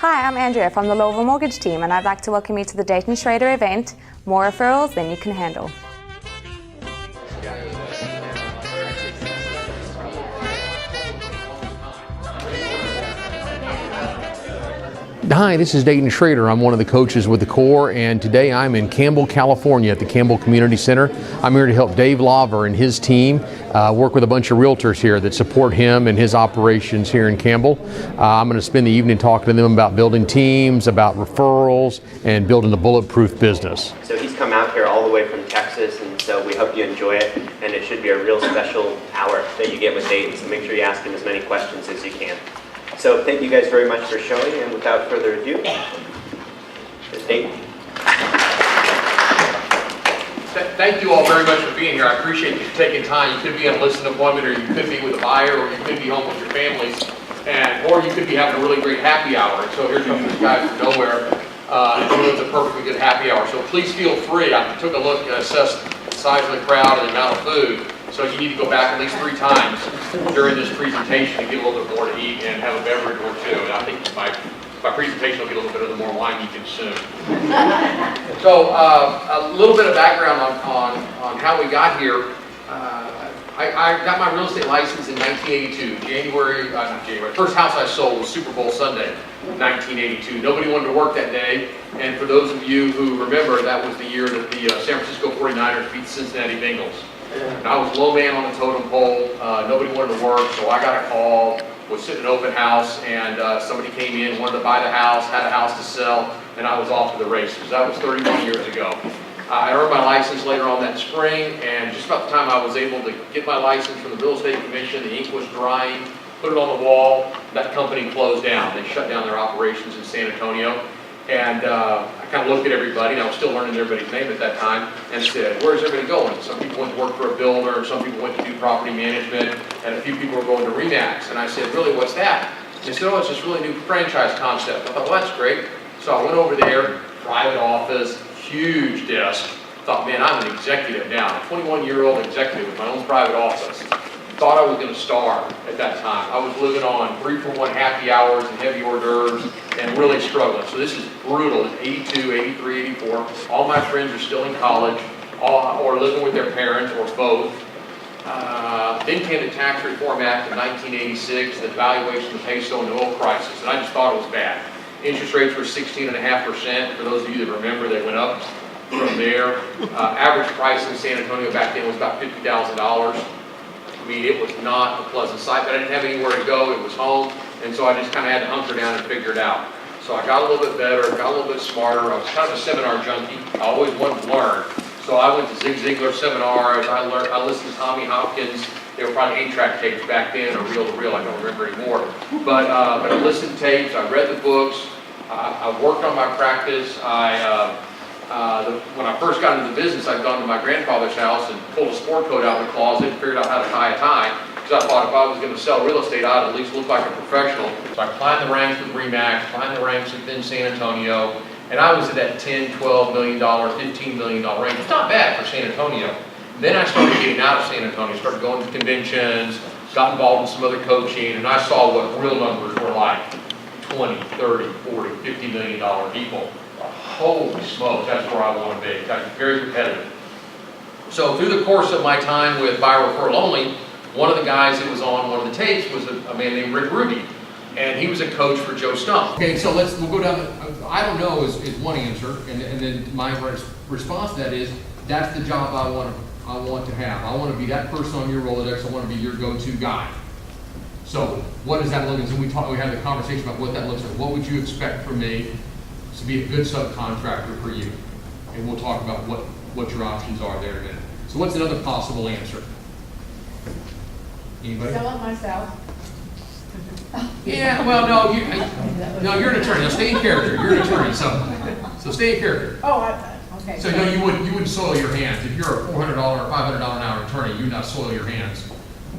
Hi, I'm Andrea from the Lawver Mortgage team, and I'd like to welcome you to the Dayton Schrader event, More Referrals Than You Can Handle. Hi, this is Dayton Schrader. I'm one of the coaches with the Corps, and today I'm in Campbell, California at the Campbell Community Center. I'm here to help Dave Lawver and his team work with a bunch of realtors here that support him and his operations here in Campbell. I'm going to spend the evening talking to them about building teams, about referrals, and building a bulletproof business. So he's come out here all the way from Texas, and so we hope you enjoy it, and it should be a real special hour that you get with Dayton, so make sure you ask him as many questions as you can. So thank you guys very much for showing, and without further ado, it's Dayton. Thank you all very much for being here. I appreciate you taking time. You could be on a listing appointment, or you could be with a buyer, or you could be home with your families, or you could be having a really great happy hour. And so here's these guys from nowhere. It's a perfectly good happy hour. So please feel free. I took a look and assessed the size of the crowd and the amount of food. So you need to go back at least 3 times during this presentation to get a little bit more to eat and have a beverage or two. And I think my presentation will get a little bit of the more wine you consume. So a little bit of background on how we got here. I got my real estate license in 1982, not January. First house I sold was Super Bowl Sunday, 1982. Nobody wanted to work that day. And for those of you who remember, that was the year that the San Francisco 49ers beat the Cincinnati Bengals. And I was low man on the totem pole. Nobody wanted to work, so I got a call, was sitting in an open house, and somebody came in, wanted to buy the house, had a house to sell, and I was off to the races. That was 31 years ago. I earned my license later on that spring, and just about the time I was able to get my license from the Real Estate Commission, the ink was drying, put it on the wall, that company closed down. They shut down their operations in San Antonio. And I kind of looked at everybody, and I was still learning everybody's name at that time, and said, where's everybody going? Some people went to work for a builder, some people went to do property management, and a few people were going to RE/MAX. And I said, really, what's that? And they said, oh, it's this really new franchise concept. I thought, well, that's great. So I went over there, private office, huge desk. Thought, man, I'm an executive now, a 21-year-old executive with my own private office. Thought I was going to starve at that time. I was living on 3-for-1 happy hours and heavy hors d'oeuvres and really struggling. So this is brutal. It's 82, 83, 84. All my friends are still in college or living with their parents or both. Then came the Tax Reform Act of 1986, the devaluation of the peso and the oil crisis, and I just thought it was bad. Interest rates were 16.5%. For those of you that remember, they went up from there. Average price in San Antonio back then was about $50,000. I mean, it was not a pleasant sight, but I didn't have anywhere to go. It was home, and so I just kind of had to hunker down and figure it out. So I got a little bit better, got a little bit smarter. I was kind of a seminar junkie. I always wanted to learn. So I went to Zig Ziglar seminars. I listened to Tommy Hopkins. They were probably 8-track tapes back then, or reel-to-reel. I don't remember anymore. But I listened to tapes. I read the books. I worked on my practice. When I first got into the business, I'd gone to my grandfather's house and pulled a sport coat out of the closet and figured out how to tie a tie. Because I thought if I was going to sell real estate, I'd at least look like a professional. So I climbed the ranks with RE/MAX, climbed the ranks within San Antonio, and I was at that $10, $12 million, $15 million range. It's not bad for San Antonio. Then I started getting out of San Antonio, started going to conventions, got involved in some other coaching, and I saw what real numbers were like. 20, 30, 40, $50 million people. Holy smokes, that's where I want to be. Got very competitive. So through the course of my time with Buyer Referral Only, one of the guys that was on one of the tapes was a man named Rick Ruby, and he was a coach for Joe Stump. Okay, so we'll go down. I don't know is one answer, and then my response to that is that's the job I want to have. I want to be that person on your Rolodex. I want to be your go-to guy. So what does that look like? So we had the conversation about what that looks like. What would you expect from me to be a good subcontractor for you? And we'll talk about what your options are there in a minute. So what's another possible answer? Anybody? Sell it myself. Yeah, well, no, you're an attorney. Now stay in character. You're an attorney, so stay in character. Oh, okay. So no, you wouldn't soil your hands. If you're a $400 or $500 an hour attorney, you'd not soil your hands.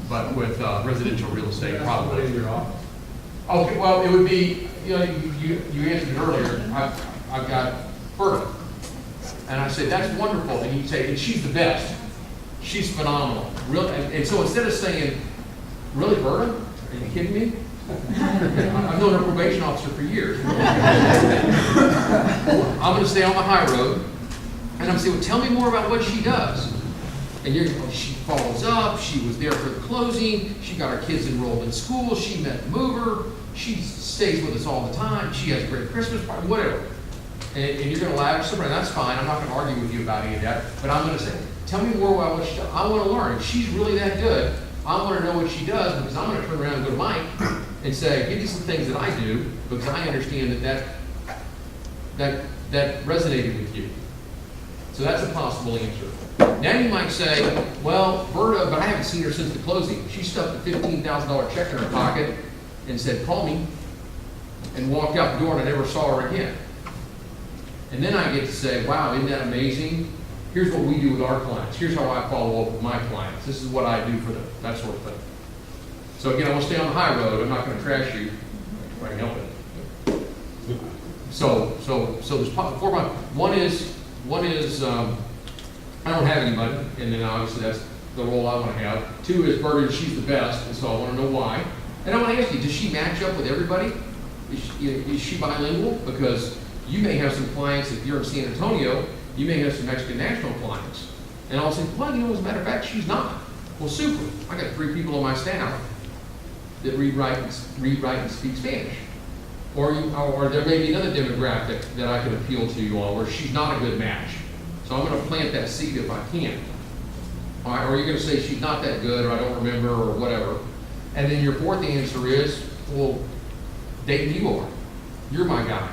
But with residential real estate, probably. Okay, well, it would be, you answered it earlier. I've got Berta. And I said, that's wonderful. And he'd say, and she's the best. She's phenomenal. Really, and so instead of saying, really, Berta? Are you kidding me? I've known her probation officer for years. I'm going to stay on the high road, and I'm saying, well, tell me more about what she does. And she follows up, she was there for the closing, she got her kids enrolled in school, she met the mover, she stays with us all the time, she has a great Christmas party, whatever. And you're going to laugh, and that's fine, I'm not going to argue with you about any of that, but I'm going to say, tell me more about what she does. I want to learn. If she's really that good, I want to know what she does, because I'm going to turn around and go to Mike and say, give me some things that I do, because I understand that resonated with you. So that's a possible answer. Now you might say, well, Berta, but I haven't seen her since the closing. She stuffed a $15,000 check in her pocket and said, call me, and walked out the door, and I never saw her again. And then I get to say, wow, isn't that amazing? Here's what we do with our clients. Here's how I follow up with my clients. This is what I do for them, that sort of thing. So again, I want to stay on the high road. I'm not going to trash you if I can help it. So there's four. One is I don't have anybody, and then obviously that's the role I want to have. Two is Berta, she's the best, and so I want to know why. And I want to ask you, does she match up with everybody? Is she bilingual? Because you may have some clients, if you're in San Antonio, you may have some Mexican national clients. And I'll say, well, as a matter of fact, she's not. Well, super. I got 3 people on my staff that read, write, and speak Spanish. Or there may be another demographic that I could appeal to you on where she's not a good match. So I'm going to plant that seed if I can. All right, or you're going to say she's not that good, or I don't remember, or whatever. And then your fourth answer is, well, Dayton, you are. You're my guy.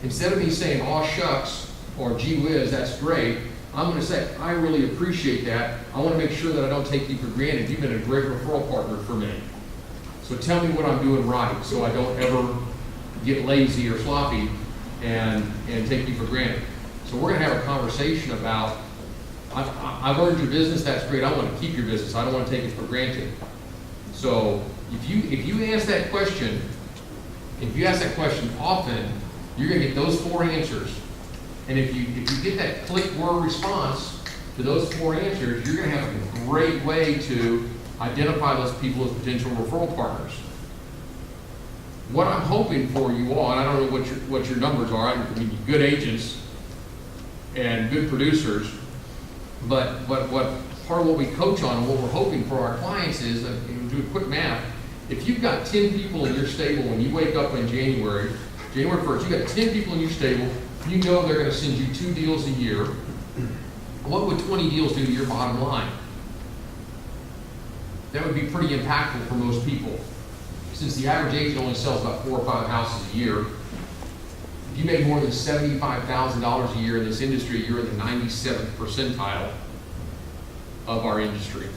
Instead of me saying, aw shucks, or gee whiz, that's great, I'm going to say, I really appreciate that. I want to make sure that I don't take you for granted. You've been a great referral partner for me. So tell me what I'm doing right so I don't ever get lazy or sloppy and take you for granted. So we're going to have a conversation about, I've earned your business, that's great. I want to keep your business. I don't want to take it for granted. So if you ask that question often, you're going to get those 4 answers. And if you get that click word response to those 4 answers, you're going to have a great way to identify those people as potential referral partners. What I'm hoping for you all, and I don't know what your numbers are, I mean, good agents and good producers, but what part of what we coach on and what we're hoping for our clients is, and do a quick math, if you've got 10 people in your stable when you wake up in January 1st, you've got 10 people in your stable, you know they're going to send you 2 deals a year. What would 20 deals do to your bottom line? That would be pretty impactful for most people. Since the average agent only sells about 4 or 5 houses a year, if you make more than $75,000 a year in this industry, you're in the 97th percentile of our industry.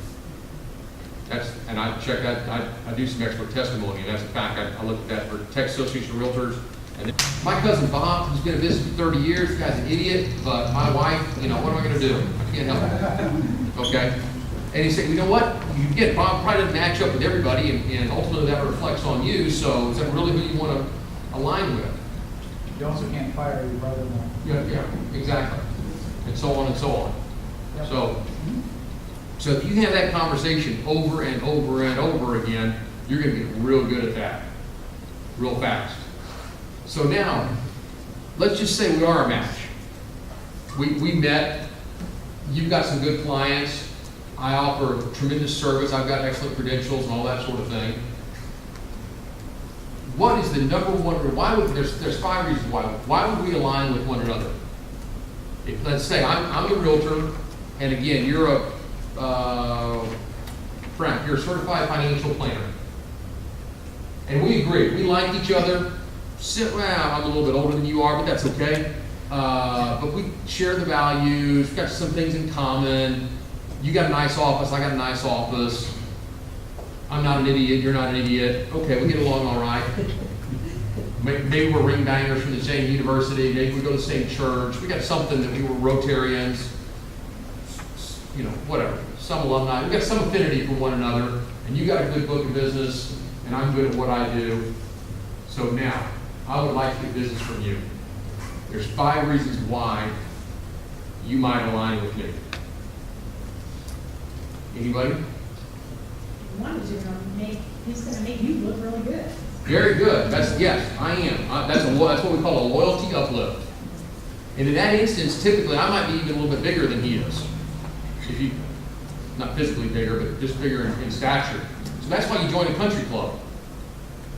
And I check that, I do some expert testimony, and that's a fact. I looked at that for Texas Association of Realtors. And then my cousin Bob, who's been in business for 30 years, the guy's an idiot, but my wife, what am I going to do? I can't help it. Okay? And he said, you know what? You get Bob probably doesn't match up with everybody, and ultimately that reflects on you, so is that really who you want to align with? You also can't fire your brother-in-law. Yeah, exactly. And so on and so on. Yep. So if you have that conversation over and over and over again, you're going to get real good at that, real fast. So now, let's just say we are a match. We met, you've got some good clients, I offer tremendous service, I've got excellent credentials and all that sort of thing. What is the number one, there's 5 reasons why would we align with one another? Let's say I'm a realtor, and again, you're Frank, you're a certified financial planner. And we agree, we like each other. I'm a little bit older than you are, but that's okay. But we share the values, we've got some things in common. You got a nice office, I got a nice office. I'm not an idiot, you're not an idiot. Okay, we get along all right. Maybe we're ring bangers from the same university, maybe we go to the same church. We got something that we were Rotarians, whatever, some alumni. We got some affinity for one another, and you got a good book of business, and I'm good at what I do. So now, I would like to get business from you. There's 5 reasons why you might align with me. Anybody? one is he's gonna make you look really good. Very good. Yes, I am. That's what we call a loyalty uplift. And in that instance, typically, I might be even a little bit bigger than he is. If you, not physically bigger, but just bigger in stature. So that's why you join a country club.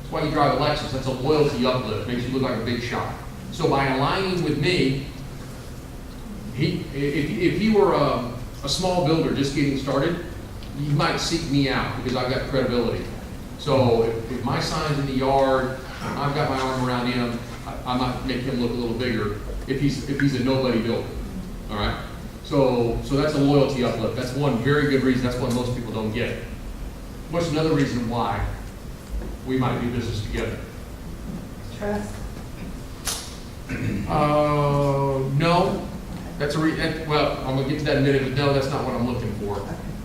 That's why you drive a Lexus. That's a loyalty uplift. Makes you look like a big shot. So by aligning with me, if he were a small builder just getting started, you might seek me out because I've got credibility. So if my sign's in the yard, I've got my arm around him, I might make him look a little bigger if he's a nobody builder. All right? So that's a loyalty uplift. That's one very good reason. That's one most people don't get. What's another reason why we might do business together? Trust. No. That's well, I'm gonna get to that in a minute, but no, that's not what I'm looking for.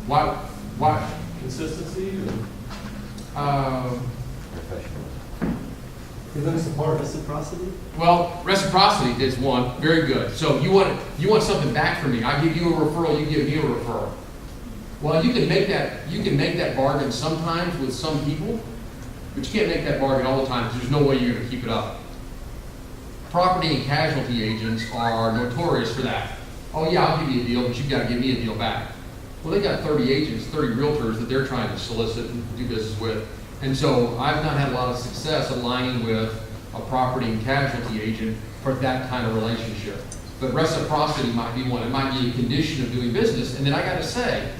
Why? Consistency or? Is that a support reciprocity? Well, reciprocity is one. Very good. So you want something back from me. I give you a referral, you give me a referral. Well, you can make that bargain sometimes with some people, but you can't make that bargain all the time because there's no way you're going to keep it up. Property and casualty agents are notorious for that. Oh yeah, I'll give you a deal, but you've got to give me a deal back. Well, they got 30 agents, 30 realtors that they're trying to solicit and do business with. And so I've not had a lot of success aligning with a property and casualty agent for that kind of relationship. But reciprocity might be one. It might be a condition of doing business. And then I got to say,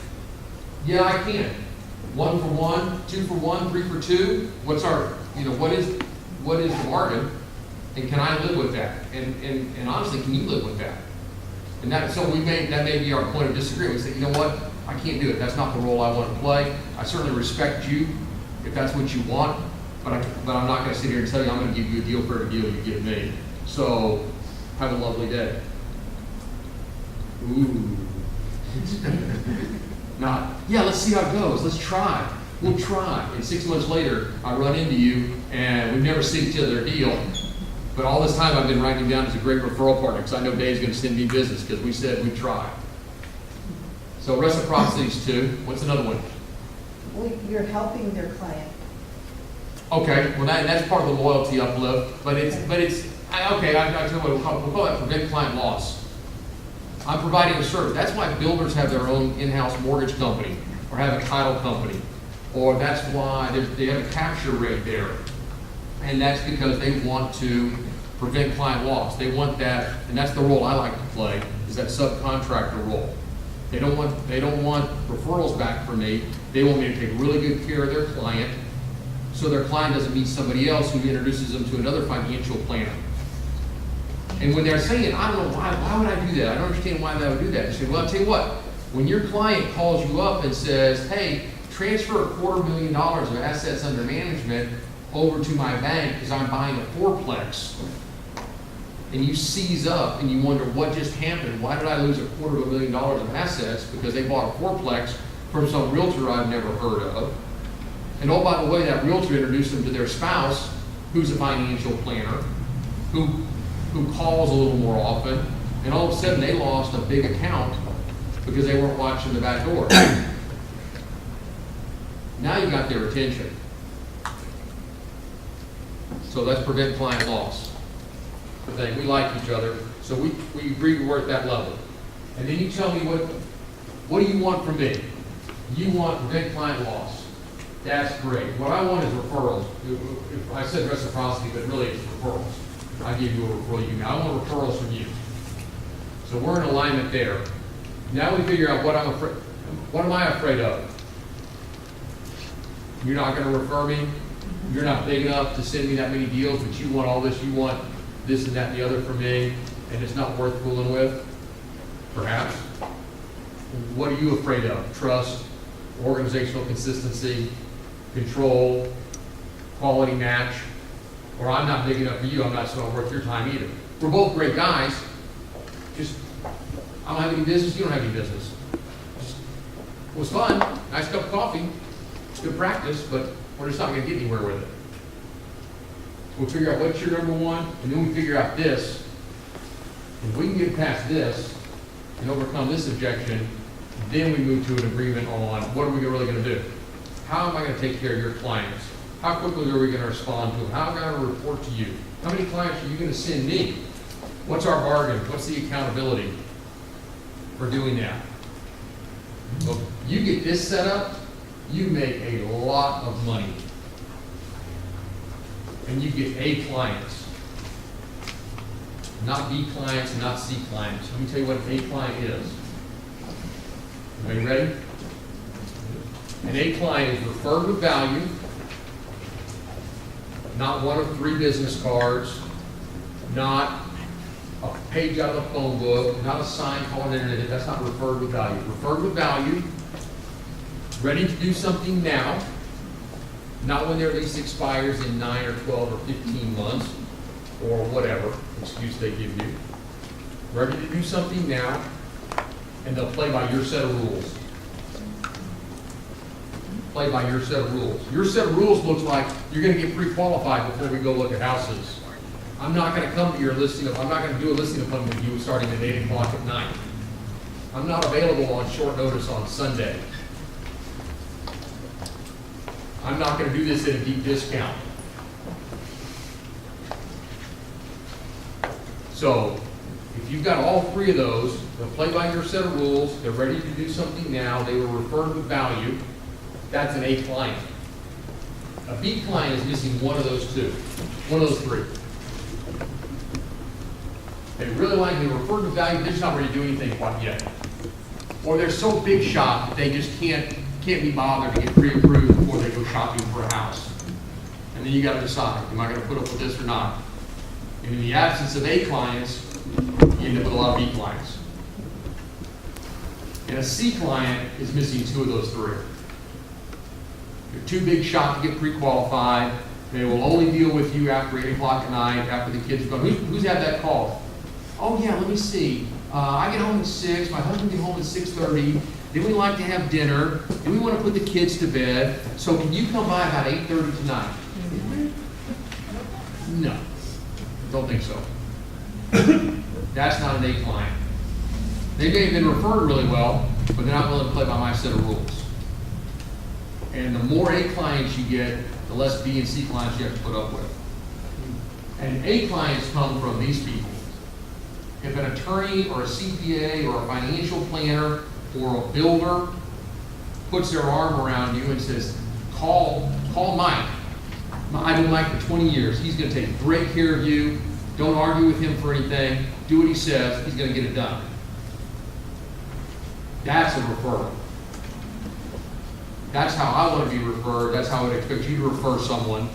yeah, I can. 1 for 1, 2 for 1, 3 for 2. What's our, what is the bargain? And can I live with that? And honestly, can you live with that? And that may be our point of disagreement. We say, you know what? I can't do it. That's not the role I want to play. I certainly respect you if that's what you want, but I'm not going to sit here and tell you I'm going to give you a deal for every deal you give me. So have a lovely day. Ooh. Not, yeah, let's see how it goes. Let's try. We'll try. And 6 months later, I run into you, and we've never seen each other a deal. But all this time, I've been writing him down as a great referral partner because I know Dave's going to send me business because we said we'd try. So reciprocity is 2. What's another one? Well, you're helping their client. Okay, well that's part of the loyalty uplift, but it's I tell you what we'll call that prevent client loss. I'm providing a service. That's why builders have their own in-house mortgage company or have a title company, or that's why they have a capture rate there, and that's because they want to prevent client loss. They want that, and that's the role I like to play, is that subcontractor role. They don't want referrals back from me. They want me to take really good care of their client so their client doesn't meet somebody else who introduces them to another financial planner. And when they're saying, I don't know, why would I do that? I don't understand why they would do that. You say, well, I'll tell you what, when your client calls you up and says, hey, transfer $250,000 of assets under management over to my bank because I'm buying a fourplex, and you seize up and you wonder what just happened. Why did I lose $250,000 of assets? Because they bought a fourplex from some realtor I've never heard of. And oh, by the way, that realtor introduced them to their spouse, who's a financial planner, who calls a little more often, and all of a sudden they lost a big account because they weren't watching the back door. Now you got their attention. So let's prevent client loss. The thing, we like each other, so we agree we're at that level. And then you tell me what do you want from me? You want prevent client loss. That's great. What I want is referrals. I said reciprocity, but really it's referrals. I give you a referral, I want referrals from you. So we're in alignment there. Now we figure out what am I afraid of? You're not going to refer me. You're not big enough to send me that many deals, but you want all this, you want this and that and the other from me, and it's not worth fooling with, perhaps. What are you afraid of? Trust, organizational consistency, control, quality match, or I'm not big enough for you, I'm not so worth your time either. We're both great guys, just, I don't have any business, you don't have any business. It was fun, nice cup of coffee, good practice, but we're just not going to get anywhere with it. We'll figure out what's your number one, and then we figure out this. If we can get past this and overcome this objection, then we move to an agreement on what are we really going to do. how am I gonna take care of your clients? How quickly are we gonna respond to them? How am I gonna report to you? How many clients are you gonna send me? What's our bargain? What's the accountability for doing that? So you get this set up, you make a lot of money. And you get A clients. Not B clients, and not C clients. Let me tell you what an A client is. Are you ready? An A client is referred with value, not one of 3 business cards, not a page out of the phone book, not a sign calling the internet. That's not referred with value. Referred with value, ready to do something now, not when their lease expires in 9 or 12 or 15 months, or whatever excuse they give you. Ready to do something now, and they'll play by your set of rules. Play by your set of rules. Your set of rules looks like you're going to get pre-qualified before we go look at houses. I'm not going to come to your listing I'm not going to do a listing appointment with you starting at 8 o'clock at night. I'm not available on short notice on Sunday. I'm not going to do this at a deep discount. So, if you've got all 3 of those, they'll play by your set of rules, they're ready to do something now, they were referred with value, that's an A client. A B client is missing one of those 2, one of those 3. They really like, they referred with value, they're just not ready to do anything quite yet. Or they're so big shot that they just can't be bothered to get pre-approved before they go shopping for a house. And then you got to decide, am I going to put up with this or not? And in the absence of A clients, you end up with a lot of B clients. And a C client is missing 2 of those 3. They're too big shot to get pre-qualified. They will only deal with you after 8 o'clock at night, after the kids go. Who's had that call? Oh yeah, let me see. I get home at 6, my husband gets home at 6:30, then we like to have dinner, then we want to put the kids to bed, so can you come by about 8:30 tonight? No, don't think so. That's not an A client. They may have been referred really well, but they're not willing to play by my set of rules. And the more A clients you get, the less B and C clients you have to put up with. And A clients come from these people. If an attorney or a CPA or a financial planner or a builder puts their arm around you and says, call Mike. I've known Mike for 20 years. He's going to take great care of you. Don't argue with him for anything. Do what he says. He's going to get it done. That's a referral. That's how I want to be referred. That's how I would expect you to refer someone.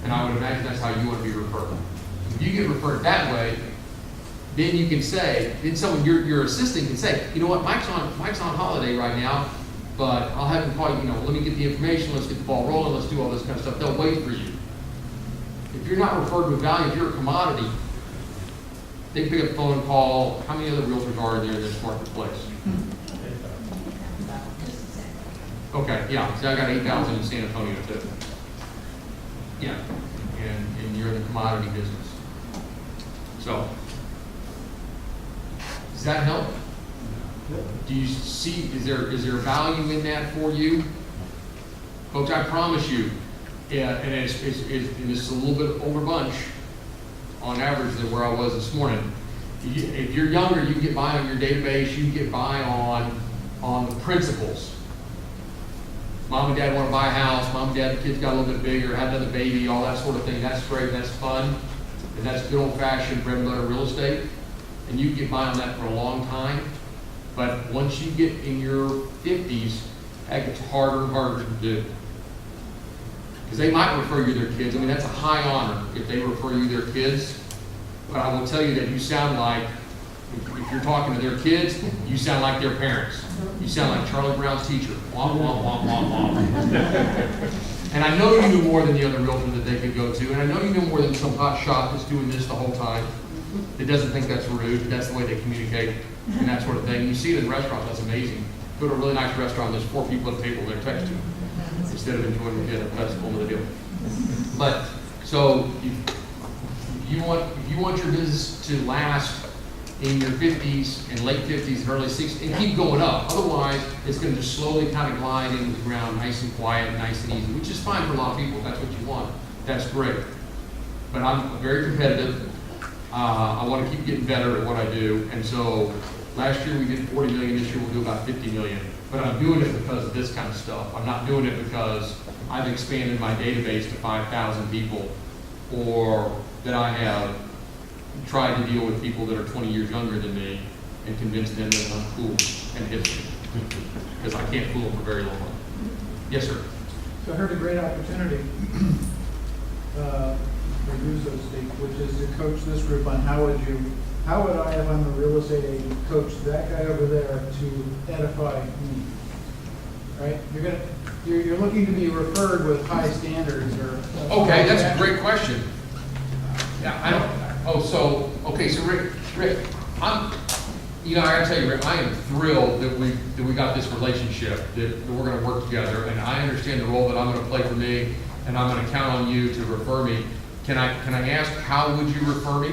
And I would imagine that's how you want to be referred. If you get referred that way, then you can say, then someone, your assistant can say, you know what, Mike's on holiday right now, but I'll have him call you, let me get the information, let's get the ball rolling, let's do all this kind of stuff. They'll wait for you. If you're not referred with value, if you're a commodity, they pick up the phone and call, how many other realtors are there in this marketplace? Okay, yeah, so I got 8,000 in San Antonio too. Yeah, and you're in the commodity business. So, does that help? Do you see, is there value in that for you? Folks, I promise you, and this is a little bit older bunch on average than where I was this morning. If you're younger, you can get by on your database, you can get by on the principles. Mom and dad want to buy a house, mom and dad, the kids got a little bit bigger, had another baby, all that sort of thing. That's great, that's fun, and that's good old-fashioned bread and butter real estate. And you can get by on that for a long time. But once you get in your 50s, that gets harder and harder to do. Because they might refer you their kids. I mean, that's a high honor if they refer you their kids. But I will tell you that you sound like, if you're talking to their kids, you sound like their parents. You sound like Charlie Brown's teacher. Womp, womp, womp, womp, womp. And I know you knew more than the other realtor that they could go to. And I know you knew more than some hot shot that's doing this the whole time. That doesn't think that's rude. That's the way they communicate and that sort of thing. You see it in restaurants. That's amazing. Go to a really nice restaurant. There's 4 people at the table they're texting instead of enjoying the dinner. That's the whole of the deal. But so if you want your business to last in your 50s and late 50s and early 60s and keep going up. Otherwise, it's going to just slowly kind of glide into the ground, nice and quiet, nice and easy, which is fine for a lot of people. If that's what you want. That's great. But I'm very competitive. I want to keep getting better at what I do. And so last year we did 40 million. This year we'll do about 50 million. But I'm doing it because of this kind of stuff. I'm not doing it because I've expanded my database to 5,000 people, or that I have tried to deal with people that are 20 years younger than me and convince them that I'm cool and hip, because I can't fool them for very long. Yes, sir. So I heard a great opportunity for you, so to speak, which is to coach this group on how would I, if I'm a real estate agent, coach that guy over there to edify me, right? You're looking to be referred with high standards or. Okay, that's a great question. Yeah, I don't, so Rick, I gotta tell you, Rick, I am thrilled that we got this relationship, that we're gonna work together, and I understand the role that I'm gonna play for me, and I'm gonna count on you to refer me. Can I ask, how would you refer me?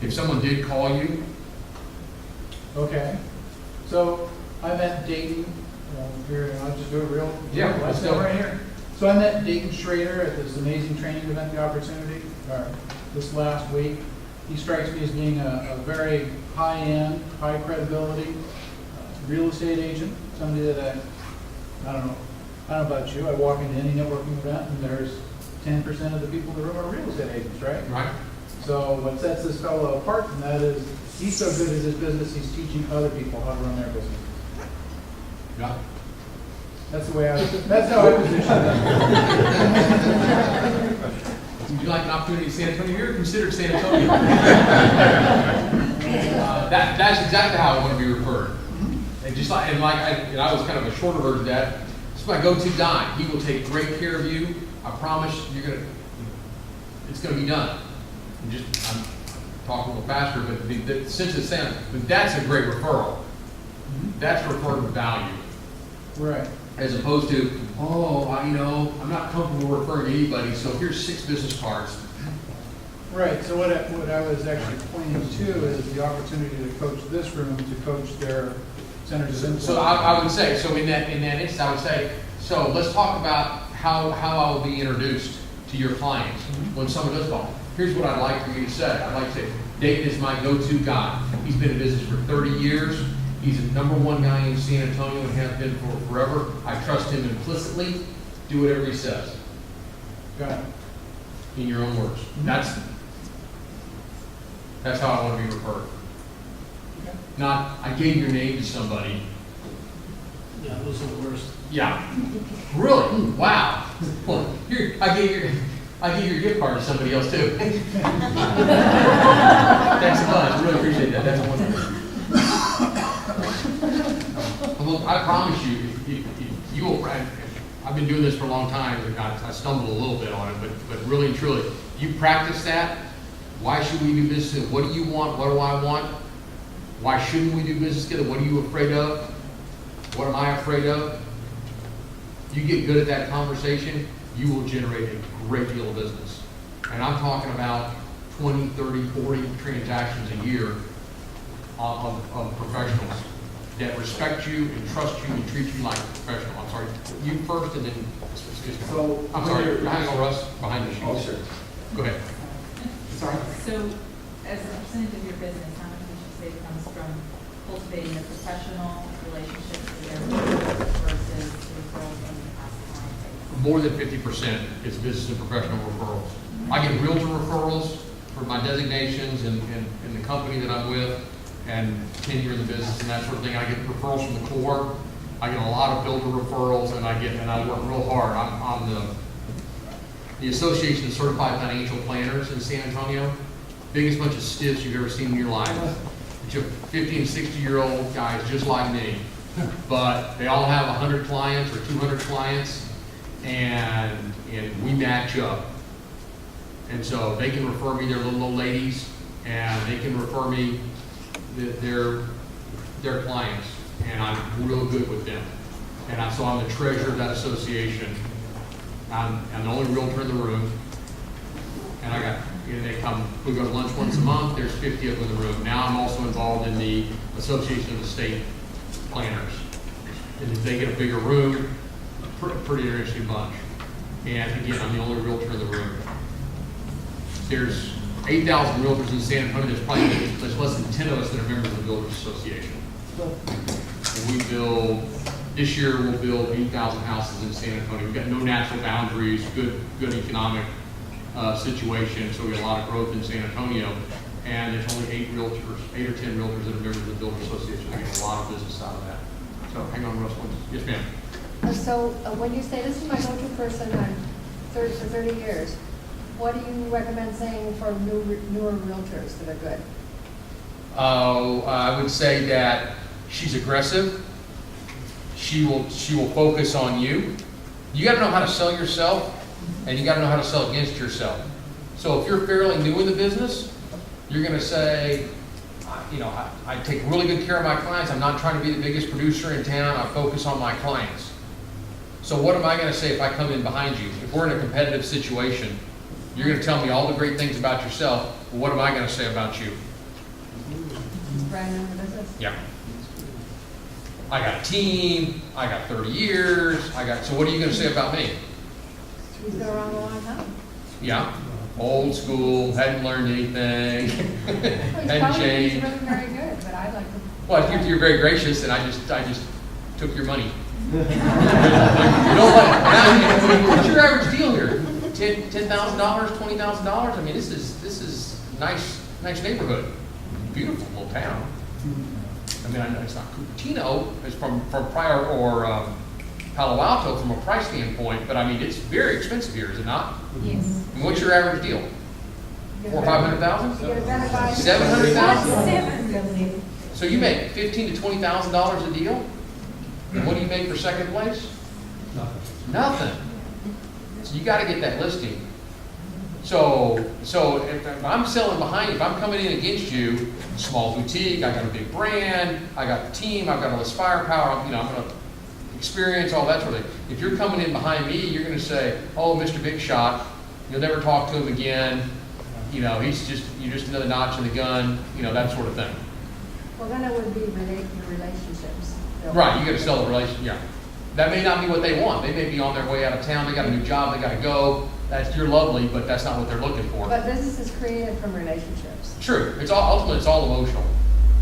If someone did call you? Okay, so I met Dayton, here, I'll just do it real. Yeah, let's go. Right here. So I met Dayton Schrader at this amazing training event, The Opportunity, this last week. He strikes me as being a very high-end, high credibility real estate agent, somebody that I don't know about you, I walk into any networking event and there's 10% of the people in the room are real estate agents, right? Right. So what sets this fellow apart from that is he's so good at his business, he's teaching other people how to run their business. Yeah. That's the way that's how I position it. Would you like an opportunity in San Antonio? You're considered San Antonio. That's exactly how I want to be referred. And I was kind of a shorter version of that. This is my go-to guy. He will take great care of you. I promise it's going to be done. I'm talking a little faster, but the sense of sound, but that's a great referral. That's referring with value. Right. As opposed to, I'm not comfortable referring to anybody, so here's 6 business cards. Right, so what I was actually pointing to is the opportunity to coach this room, to coach their centers of influence. So I would say, so in that instance, I would say, so let's talk about how I will be introduced to your clients when someone does call. Here's what I'd like for you to say. I'd like to say, Dayton is my go-to guy. He's been in business for 30 years. He's the #1 guy in San Antonio and has been for forever. I trust him implicitly. Do whatever he says. Got it. In your own words. That's how I want to be referred. Okay. Not, I gave your name to somebody. Yeah, those are the worst. Yeah. Really? Wow. Well, here, I gave your gift card to somebody else too. Thanks a bunch. I really appreciate that. That's wonderful. Well, I promise you, if you will, I've been doing this for a long time, and I stumbled a little bit on it, but really and truly, you practice that. Why should we do business? What do you want? What do I want? Why shouldn't we do business together? What are you afraid of? What am I afraid of? You get good at that conversation, you will generate a great deal of business. And I'm talking about 20, 30, 40 transactions a year of professionals that respect you and trust you and treat you like a professional. I'm sorry, you first and then, excuse me. So, I'm sorry, hang on, Russ, behind the sheet. Oh, sure. Go ahead. Sorry. So, as a percentage of your business, how much would you say comes from cultivating a professional relationship with their versus referrals from the past client? More than 50% is business and professional referrals. I get realtor referrals for my designations and the company that I'm with, and tenure in the business and that sort of thing. I get referrals from the core. I get a lot of builder referrals, and I work real hard. I'm the Association of Certified Financial Planners in San Antonio. Biggest bunch of stiffs you've ever seen in your life. Bunch of 50 and 60-year-old guys just like me, but they all have 100 clients or 200 clients, and we match up. And so they can refer me their little old ladies, and they can refer me their clients, and I'm real good with them. And so I'm the treasurer of that association. I'm the only realtor in the room, and I got and they come, we go to lunch once a month, there's 50 of them in the room. Now I'm also involved in the Association of Estate Planners. And if they get a bigger room, pretty interesting bunch. And again, I'm the only realtor in the room. There's 8,000 realtors in San Antonio. There's less than 10 of us that are members of the Builders Association. And we build, this year we'll build 8,000 houses in San Antonio. We've got no natural boundaries, good economic situation, so we have a lot of growth in San Antonio. And there's only 8 or 10 realtors that are members of the Builders Association. We get a lot of business out of that. So hang on, Russ. Yes, ma'am. So when you say this is my go-to person, I'm for 30 years, what do you recommend saying for newer realtors that are good? I would say that she's aggressive. She will focus on you. You got to know how to sell yourself, and you got to know how to sell against yourself. So if you're fairly new in the business, you're going to say, I take really good care of my clients. I'm not trying to be the biggest producer in town. I focus on my clients. So what am I going to say if I come in behind you? If we're in a competitive situation, you're going to tell me all the great things about yourself. Well, what am I going to say about you? Brand new business? Yeah. I got a team. I got 30 years. So what are you going to say about me? He's been around a long time. Yeah. Old school, hadn't learned anything, hadn't changed. He's really very good, but I like him. Well, I think you're very gracious, and I just took your money. You know what? What's your average deal here? $10,000, $20,000? I mean, this is nice neighborhood, beautiful little town. I mean, it's not Cupertino. It's from Pryor or Palo Alto from a price standpoint, but I mean, it's very expensive here, is it not? Yes. And what's your average deal? $400,000 or $500,000? You're gonna buy $700,000? So you make $15,000 to $20,000 a deal? And what do you make for second place? Nothing. So you got to get that listing. So if I'm selling behind you, if I'm coming in against you, small boutique, I got a big brand, I got the team, I've got all this firepower, I'm going to experience all that sort of thing. If you're coming in behind me, you're going to say, "Oh, Mr. Big Shot, you'll never talk to him again. You're just another notch in the gun," that sort of thing. Well, then it would be relationships. Right, you got to sell the relationship. Yeah, that may not be what they want. They may be on their way out of town. They got a new job. They got to go. You're lovely, but that's not what they're looking for. But business is created from relationships. True. Ultimately it's all emotional.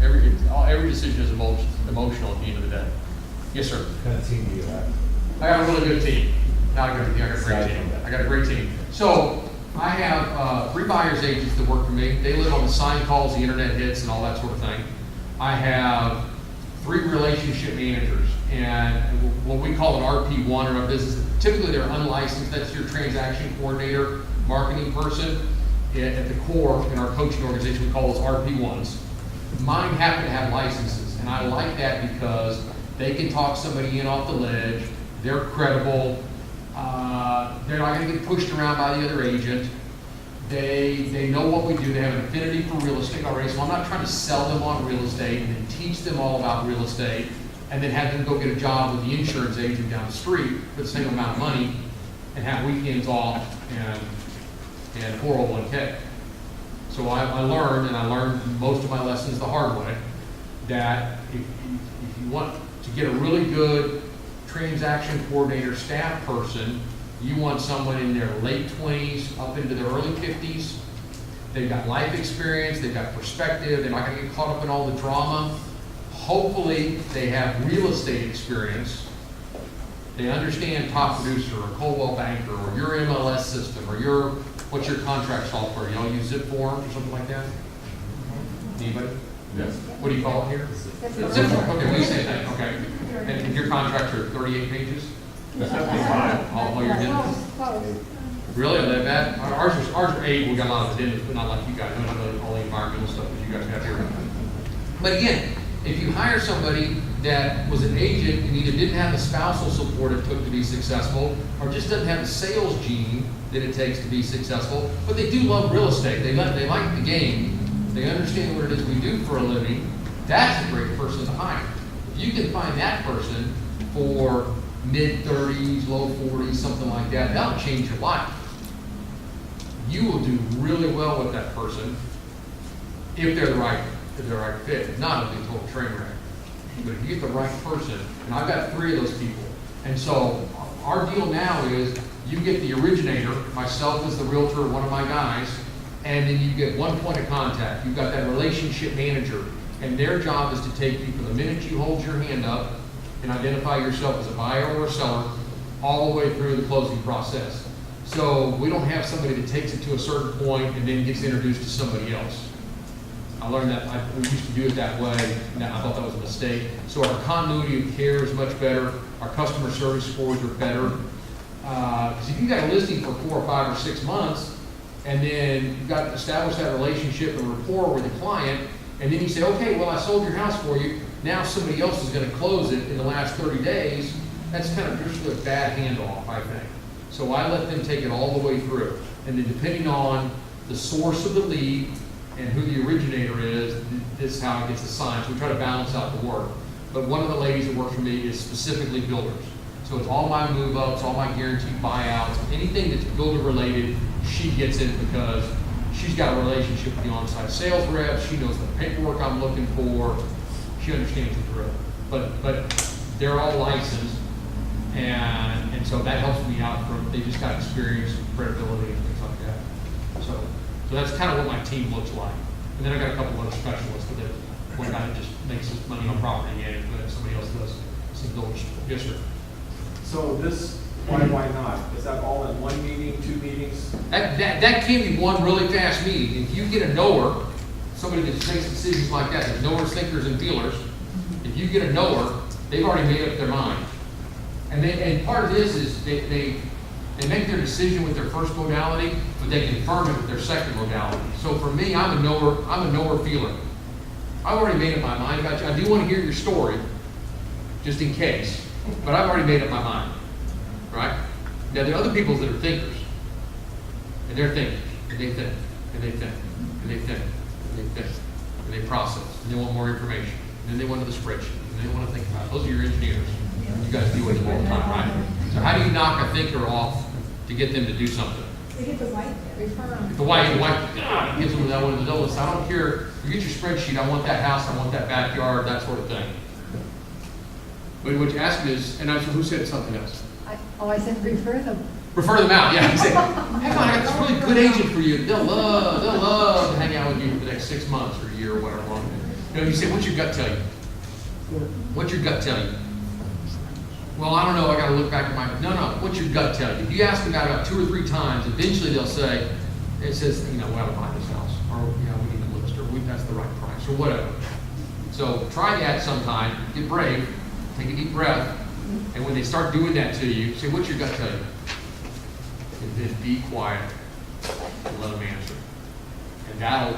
Every decision is emotional at the end of the day. Yes, sir. What kind of team do you have? I got a really good team. Not a good team. I got a great team. I got a great team. So I have 3 buyer's agents that work for me. They live on the sign calls, the internet hits, and all that sort of thing. I have 3 relationship managers, and what we call an RP1 or a business. Typically, they're unlicensed. That's your transaction coordinator, marketing person. At the core, in our coaching organization, we call those RP1s. Mine happen to have licenses, and I like that because they can talk somebody in off the ledge. They're credible. They're not going to get pushed around by the other agent. They know what we do. They have an affinity for real estate already, so I'm not trying to sell them on real estate and then teach them all about real estate and then have them go get a job with the insurance agent down the street for the same amount of money and have weekends off and 401k. So I learned most of my lessons the hard way, that if you want to get a really good transaction coordinator staff person, you want someone in their late 20s up into their early 50s. They've got life experience, they've got perspective, they're not going to get caught up in all the drama. Hopefully they have real estate experience. They understand Top Producer or Coldwell Banker or your MLS system or what's your contract software? You all use Zip Forms or something like that? Anybody? Yes. What do you call it here? Zip Form. Okay, we say that. Okay. And your contracts are 38 pages? 75. All you're doing. Really? Are they bad? Ours are 8. We got a lot of addendums, but not like you guys. Not really all the environmental stuff that you guys have here. But again, if you hire somebody that was an agent and either didn't have the spousal support it took to be successful, or just doesn't have the sales gene that it takes to be successful, but they do love real estate, they like the game, they understand what it is we do for a living, that's a great person to hire. If you can find that person for mid-30s, low 40s, something like that, that'll change your life. you will do really well with that person if they're the right fit. If not, it'll be a total train wreck. But if you get the right person, and I've got 3 of those people, and so our deal now is you get the originator, myself as the realtor, one of my guys, and then you get one point of contact. You've got that relationship manager, and their job is to take you from the minute you hold your hand up and identify yourself as a buyer or a seller all the way through the closing process. So we don't have somebody that takes it to a certain point and then gets introduced to somebody else. I learned that we used to do it that way, and I thought that was a mistake. So our continuity of care is much better. Our customer service scores are better. Because if you got a listing for 4 or 5 or 6 months, and then you've got to establish that relationship and rapport with the client, and then you say, okay, well, I sold your house for you. Now somebody else is going to close it in the last 30 days. That's kind of just a bad handoff, I think. So I let them take it all the way through. And then depending on the source of the lead and who the originator is, this is how it gets assigned. So we try to balance out the work. But one of the ladies that works for me is specifically builders. So it's all my move-ups, all my guaranteed buyouts, anything that's builder-related, she gets it because she's got a relationship with the on-site sales rep. She knows the paperwork I'm looking for. She understands the drill. But they're all licensed, and so that helps me out. They just got experience, credibility, and things like that. So that's kind of what my team looks like. And then I got a couple other specialists that one guy that just makes his money on property, and somebody else does some builders. Yes, sir. So this, why not? Is that all in one meeting, 2 meetings? That can be one really fast meeting. If you get a knower, somebody that makes decisions like that, there's knowers, thinkers, and feelers. If you get a knower, they've already made up their mind. And part of this is they make their decision with their first modality, but they confirm it with their second modality. So for me, I'm a knower feeler. I've already made up my mind about you. I do want to hear your story, just in case. But I've already made up my mind, right? Now, there are other people that are thinkers, and they're thinkers, and they think, and they think, and they think, and they think, and they process, and they want more information, and then they want to the spreadsheet, and they want to think about it. Those are your engineers. You guys deal with them all the time, right? So how do you knock a thinker off to get them to do something? They get the white, refer them. The white gives them that one of the list. I don't care. You get your spreadsheet. I want that house. I want that backyard. That sort of thing. But what you ask me is, and I said, who said something else? I said refer them. Refer them out. Yeah. I say, hang on, I got this really good agent for you. They'll love to hang out with you for the next 6 months or a year or whatever. You say, what's your gut tell you? What's your gut tell you? Well, I don't know. I got to look back at my. No. What's your gut tell you? If you ask them about 2 or 3 times, eventually they'll say, it says, we ought to buy this house, or we need to list, or that's the right price, or whatever. So try that sometime. Get brave. Take a deep breath, and when they start doing that to you, say, what's your gut tell you? And then be quiet and let them answer. And that'll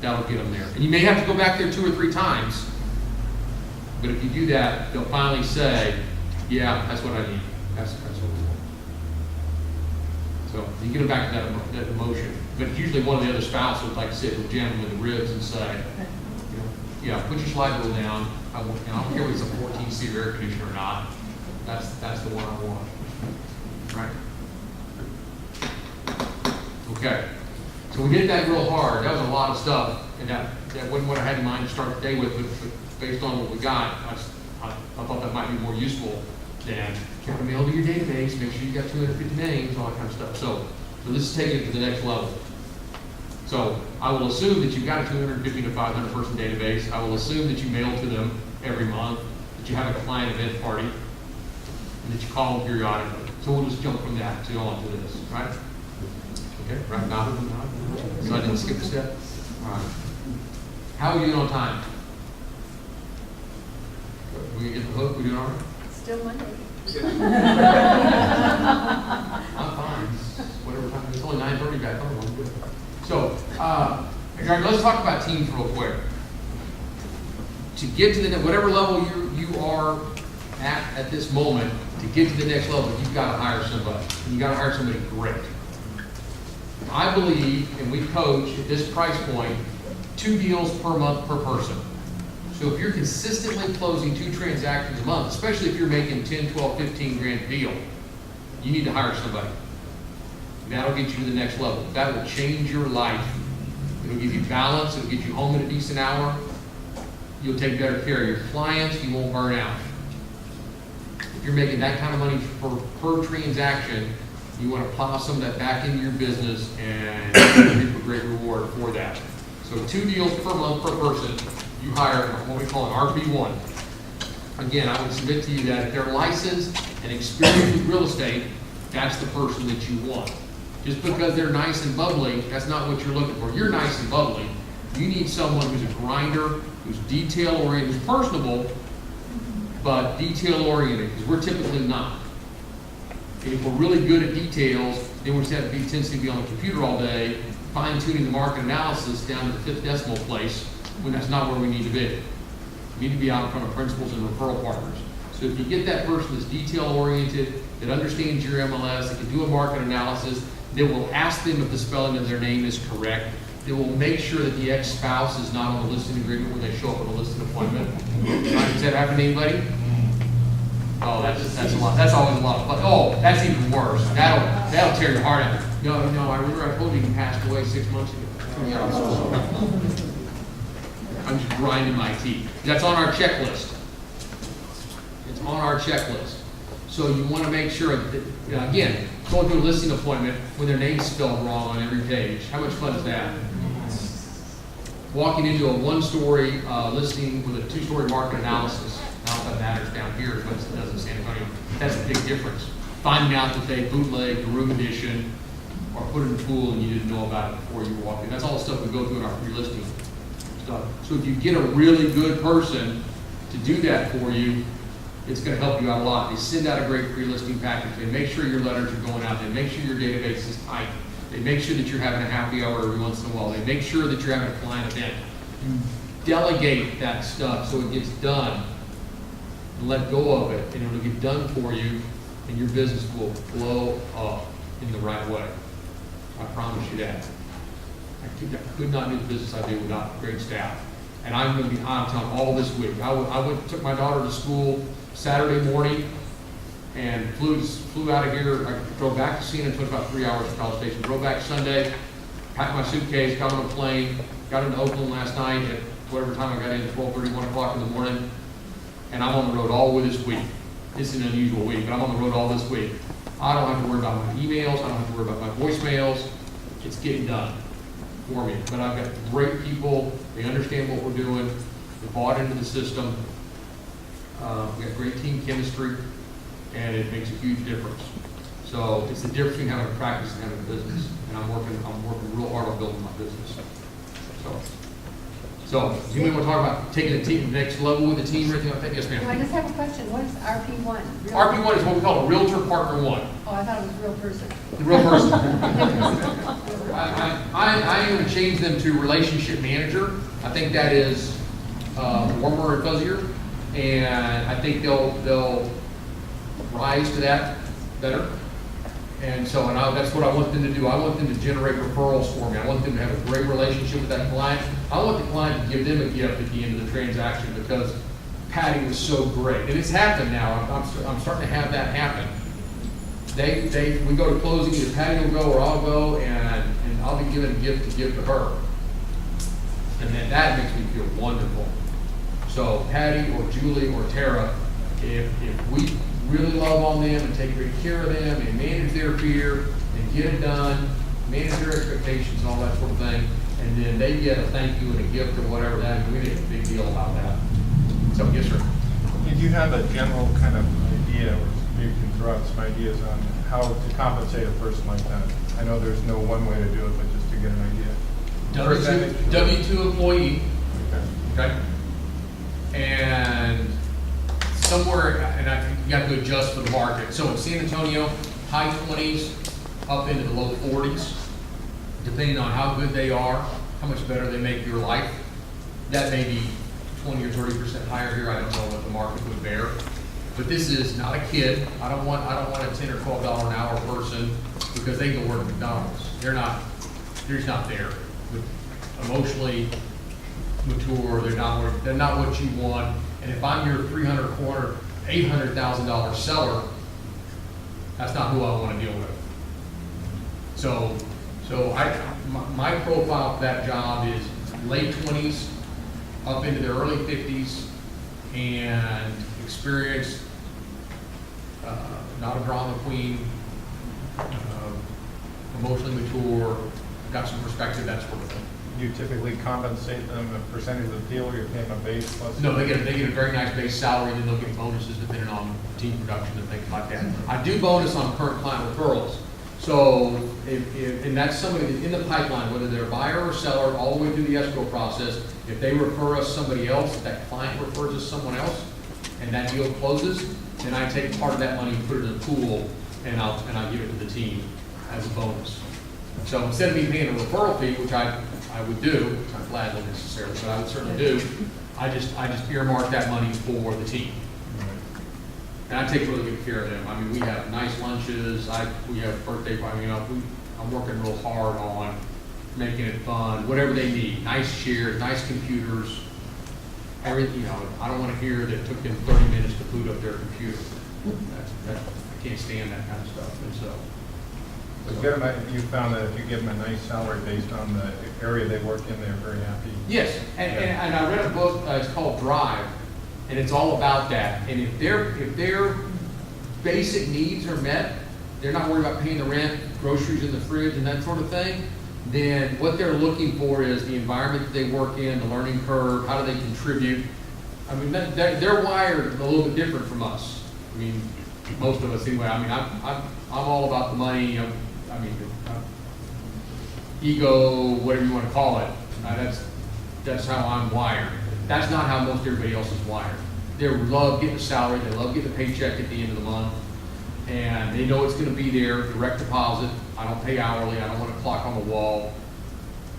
get them there. And you may have to go back there 2 or 3 times, but if you do that, they'll finally say, yeah, that's what I need. That's what we want. So you get them back to that emotion. But it's usually one of the other spouses, like I said, will jam them in the ribs and say, yeah, put your slide rule down. I don't care if it's a 14-seat air conditioner or not. That's the one I want. Right? Okay. So we did that real hard. That was a lot of stuff, and that wasn't what I had in mind to start the day with. But based on what we got, I thought that might be more useful than count a mail to your database. Make sure you got 250 names, all that kind of stuff. So this is taking it to the next level. So I will assume that you've got a 250 to 500 person database. I will assume that you mail to them every month, that you have a client event party, and that you call them periodically. So we'll just jump from that to on to this, right? Okay, right now. So I didn't skip a step. All right. How are you doing on time? We get the hook? We doing all right? Still Monday. I'm fine. Whatever time. It's only 9:30 back home. I'm good. So, let's talk about teams real quick. To get to the whatever level you are at this moment, to get to the next level, you've got to hire somebody. And you got to hire somebody great. I believe, and we coach at this price point, 2 deals per month per person. So if you're consistently closing 2 transactions a month, especially if you're making 10, 12, 15 grand deal, you need to hire somebody. That'll get you to the next level. That will change your life. It'll give you balance, it'll get you home at a decent hour. You'll take better care of your clients, you won't burn out. If you're making that kind of money per transaction, you want to plow some of that back into your business and reap a great reward for that. So 2 deals per month per person, you hire what we call an RP1. Again, I would submit to you that if they're licensed and experienced with real estate, that's the person that you want. Just because they're nice and bubbly, that's not what you're looking for. You're nice and bubbly. You need someone who's a grinder, who's detail-oriented, who's personable, but detail-oriented, because we're typically not. And if we're really good at details, then we just have to be tendency to be on the computer all day, fine-tuning the market analysis down to the 5th decimal place, when that's not where we need to be. We need to be out in front of principals and referral partners. So if you get that person that's detail-oriented, that understands your MLS, that can do a market analysis, that will ask them if the spelling of their name is correct, that will make sure that the ex-spouse is not on the listing agreement when they show up on a listing appointment. Does that happen to anybody? Oh, that's a lot. That's always a lot of fun. Oh, that's even worse. That'll tear your heart out. No, I remember I told you he passed away 6 months ago. I'm just grinding my teeth. That's on our checklist. It's on our checklist. So you want to make sure that, again, going to a listing appointment when their name's spelled wrong on every page. How much fun is that? Walking into a 1-story listing with a 2-story market analysis. Not that matters down here as much as it does in San Antonio. That's a big difference. Finding out that they bootlegged the room addition or put it in the pool and you didn't know about it before you walked in. That's all the stuff we go through in our pre-listing stuff. So if you get a really good person to do that for you, it's going to help you out a lot. They send out a great pre-listing package. They make sure your letters are going out. They make sure your database is tight. They make sure that you're having a happy hour every once in a while. They make sure that you're having a client event. You delegate that stuff so it gets done. Let go of it, and it'll get done for you, and your business will blow up in the right way. I promise you that. I could not do the business I do without great staff. And I'm going to be on time all this week. I took my daughter to school Saturday morning and flew out of here. I drove back to San Antonio, about 3 hours from College Station. Drove back Sunday, packed my suitcase, got on a plane, got into Oakland last night at whatever time I got in, 12:30, 1 o'clock in the morning. And I'm on the road all this week. It's an unusual week, but I'm on the road all this week. I don't have to worry about my emails. I don't have to worry about my voicemails. It's getting done for me. But I've got great people. They understand what we're doing. They're bought into the system. We got great team chemistry, and it makes a huge difference. So it's the difference between having a practice and having a business. And I'm working real hard on building my business. So, do you want to talk about taking the team to the next level with the team or anything like that? Yes, ma'am. I just have a question. What is RP1? RP1 is what we call a Realtor Partner 1. Oh, I thought it was real person. The real person. I'm going to change them to Relationship Manager. I think that is warmer and fuzzier, and I think they'll rise to that better. And so, that's what I want them to do. I want them to generate referrals for me. I want them to have a great relationship with that client. I want the client to give them a gift at the end of the transaction because Patty was so great. And it's happened now. I'm starting to have that happen. We go to closing, either Patty will go or I'll go, and I'll be given a gift to give to her. And then that makes me feel wonderful. So Patty or Julie or Tara, if we really love on them and take great care of them and manage their fear and get it done, manage their expectations and all that sort of thing, and then they get a thank you and a gift or whatever that is, we make a big deal about that. So, yes, sir. Do you have a general kind of idea, or maybe you can throw out some ideas on how to compensate a person like that? I know there's no one way to do it, but just to get an idea. W-2 employee, okay? And somewhere, and you have to adjust for the market. So in San Antonio, high 20s up into the low 40s, depending on how good they are, how much better they make your life. That may be 20 or 30% higher here. I don't know what the market would bear. But this is not a kid. I don't want a $10 or $12 an hour person because they can work at McDonald's. They're just not there. Emotionally mature, they're not what you want. And if I'm your $800,000 seller, that's not who I want to deal with. So my profile for that job is late 20s, up into their early 50s, and experienced, not a drama queen, emotionally mature, got some perspective, that sort of thing. You typically compensate them a percentage of the deal, or you pay them a base plus? No, they get a very nice base salary, and then they'll get bonuses depending on team production and things like that. I do bonus on current client referrals. So and that's somebody that's in the pipeline, whether they're a buyer or seller, all the way through the escrow process. If they refer us somebody else, if that client refers us someone else, and that deal closes, then I take part of that money and put it in a pool, and I'll give it to the team as a bonus. So instead of me paying a referral fee, which I would do, not gladly necessarily, but I would certainly do, I just earmark that money for the team. And I take really good care of them. I mean, we have nice lunches, we have birthday parties, I'm working real hard on making it fun, whatever they need, nice chairs, nice computers, everything, I don't want to hear that it took them 30 minutes to boot up their computer. I can't stand that kind of stuff, and so. You found that if you give them a nice salary based on the area they work in, they're very happy? Yes, and I read a book, it's called Drive, and it's all about that. And if their basic needs are met, they're not worried about paying the rent, groceries in the fridge, and that sort of thing, then what they're looking for is the environment that they work in, the learning curve, how do they contribute. I mean, they're wired a little bit different from us. I mean, most of us anyway. I mean, I'm all about the money. Ego, whatever you want to call it. That's how I'm wired. That's not how most everybody else is wired. They love getting a salary. They love getting a paycheck at the end of the month, and they know it's going to be there, direct deposit. I don't pay hourly. I don't want a clock on the wall.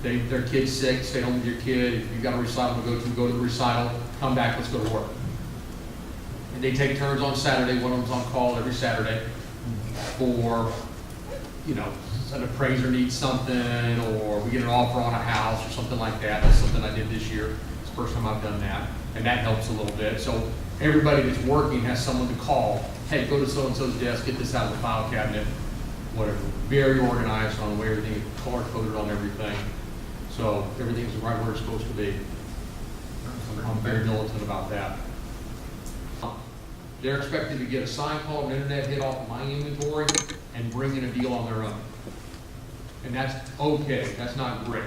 Their kid's sick. Stay home with your kid. If you've got a recital to go to the recital. Come back. Let's go to work. And they take turns on Saturday. One of them's on call every Saturday for, an appraiser needs something, or we get an offer on a house or something like that. That's something I did this year. It's the first time I've done that, and that helps a little bit. So everybody that's working has someone to call. Hey, go to so-and-so's desk, get this out of the file cabinet, whatever. Very organized on the way everything is color-coded on everything. So everything's right where it's supposed to be. I'm very militant about that. They're expected to get a sign call, an internet hit off of my inventory, and bring in a deal on their own. And that's okay, that's not great.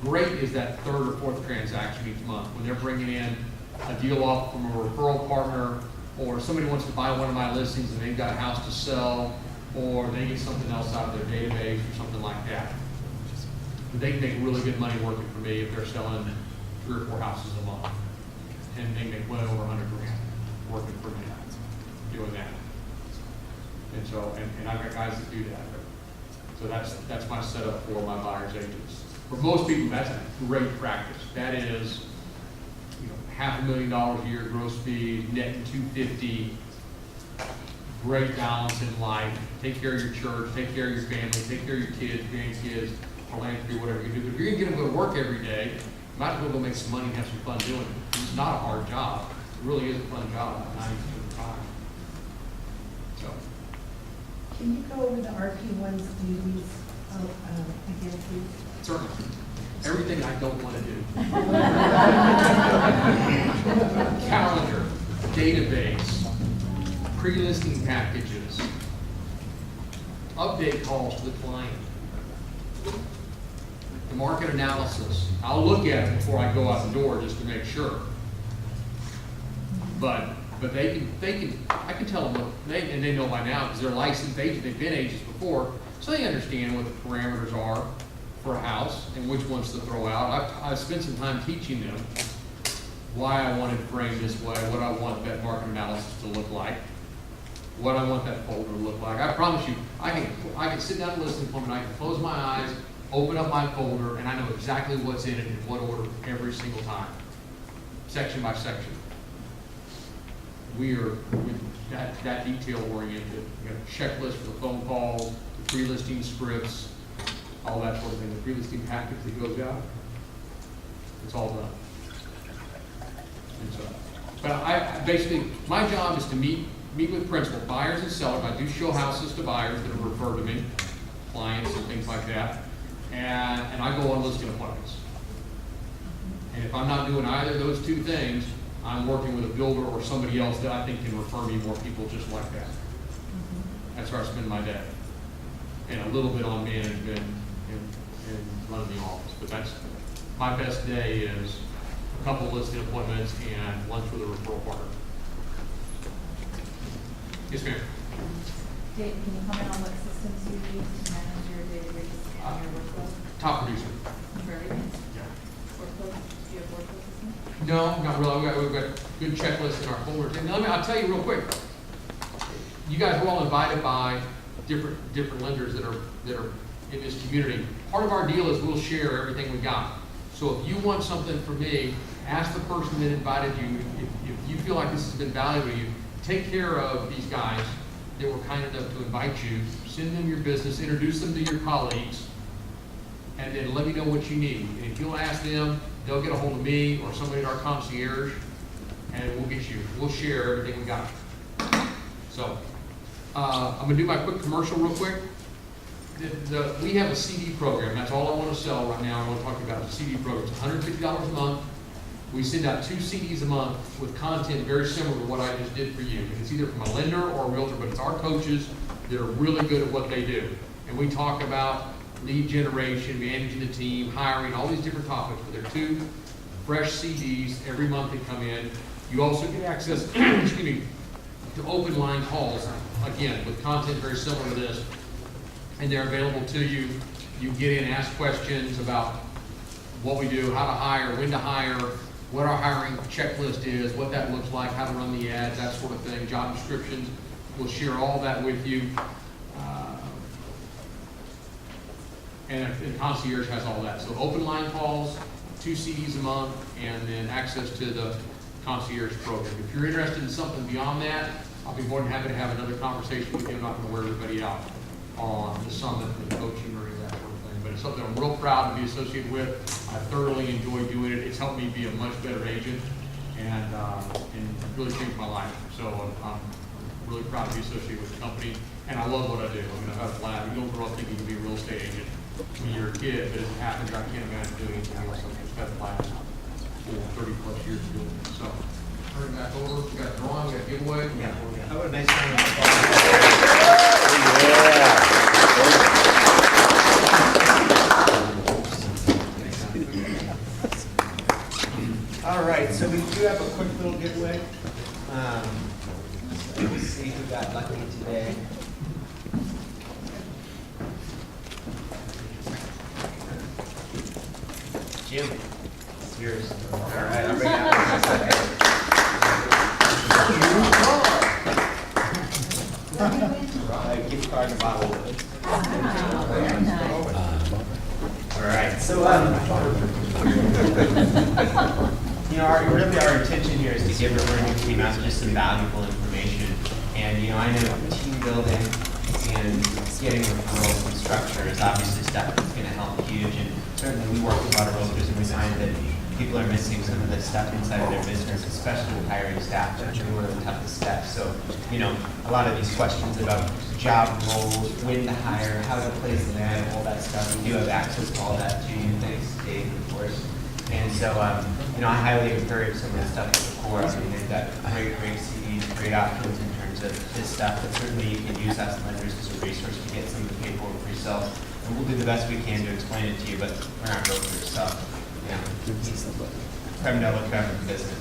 Great is that third or fourth transaction each month, when they're bringing in a deal off from a referral partner, or somebody wants to buy one of my listings and they've got a house to sell, or they get something else out of their database or something like that. They can make really good money working for me if they're selling 3 or 4 houses a month. And they make well over $100,000 working for me doing that. And so, and I've got guys that do that. So that's my setup for my buyer's agents. For most people, that's a great practice. That is, $500,000 a year gross fee, net $250,000, great balance in life. Take care of your church, take care of your family, take care of your kids, grandkids, philanthropy, whatever you do. But if you're gonna get them to go to work every day, you might as well go make some money and have some fun doing it. It's not a hard job. It really is a fun job 90% of the time. So. Can you go over the RP1's duties again, please? Certainly. Everything I don't want to do. Calendar, database, pre-listing packages, update calls to the client, the market analysis. I'll look at it before I go out the door just to make sure. But they can, I can tell them what, and they know by now because they're licensed agents, they've been agents before, so they understand what the parameters are for a house and which ones to throw out. I've spent some time teaching them why I want it framed this way, what I want that market analysis to look like, what I want that folder to look like. I promise you, I can sit down and listen to them and I can close my eyes, open up my folder, and I know exactly what's in it in what order every single time, section by section. We're that detail oriented. We got a checklist for the phone calls, the pre-listing scripts, all that sort of thing. The pre-listing package that goes out, it's all done. And so, but I basically, my job is to meet with principal buyers and sellers. I do show houses to buyers that are referred to me clients and things like that. And I go on listing appointments. And if I'm not doing either of those two things, I'm working with a builder or somebody else that I think can refer me more people just like that. That's where I spend my day. And a little bit on management and running the office. But that's, my best day is a couple listing appointments and lunch with a referral partner. Yes, ma'am. Dayton, can you comment on what systems you use to manage your database and your workflow? Top producer. For everything? Yeah. Workflow, do you have workflow system? No, not really. We've got good checklists in our folder. And I'll tell you real quick. You guys were all invited by different lenders that are in this community. Part of our deal is we'll share everything we got. So if you want something from me, ask the person that invited you. If you feel like this has been valuable to you, take care of these guys that were kind enough to invite you. Send them your business, introduce them to your colleagues, and then let me know what you need. And if you'll ask them, they'll get a hold of me or somebody at our concierge, and we'll share everything we got. So, I'm gonna do my quick commercial real quick. We have a CD program. That's all I want to sell right now. I want to talk about the CD program. It's $150 a month. We send out 2 CDs a month with content very similar to what I just did for you. And it's either from a lender or a realtor, but it's our coaches that are really good at what they do. And we talk about lead generation, managing the team, hiring, all these different topics. But they're 2 fresh CDs every month that come in. You also get access, excuse me, to open line calls, again, with content very similar to this. And they're available to you. You get in, ask questions about what we do, how to hire, when to hire, what our hiring checklist is, what that looks like, how to run the ads, that sort of thing, job descriptions. We'll share all that with you. And concierge has all that. So open line calls, 2 CDs a month, and then access to the concierge program. If you're interested in something beyond that, I'll be more than happy to have another conversation with you. I'm not going to wear everybody out on the summit and the coaching or any of that sort of thing. But it's something I'm real proud to be associated with. I thoroughly enjoy doing it. It's helped me be a much better agent and really changed my life. So I'm really proud to be associated with the company. And I love what I do. I mean, I've had a blast. You don't grow up thinking you can be a real estate agent when you're a kid, but as it happens, I can't imagine doing anything else. I've just had a blast for 30 plus years doing it. So turn it back over. We got a drawing, we got a giveaway. Yeah. How about a nice round of applause? All right, so we do have a quick little giveaway. Let's see who got lucky today. Jim, it's yours. All right, I'll bring it out in a second. Gift card and bottle. All right, so really our intention here is to give our learning team out just some valuable information. And I know team building and getting referrals and structure is obviously stuff that's going to help huge. And certainly we work with a lot of brokers and we find that people are missing some of this stuff inside of their business, especially with hiring staff. That's one of the toughest steps. So, a lot of these questions about job roles, when to hire, how to place an ad, all that stuff, we do have access to all that to you. Thanks, Dave, of course. And so, I highly encourage some of the stuff at the core. I mean, they've got great CDs, great options in terms of this stuff, but certainly you can use us lenders as a resource to get some of the paperwork for yourself. And we'll do the best we can to explain it to you, but we're not brokers, so, creme de la creme of business.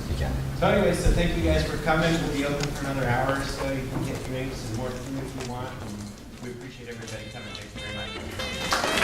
So anyway, so thank you guys for coming. We'll be open for another hour or so. You can get drinks and more food if you want. And we appreciate everybody coming. Thanks very much.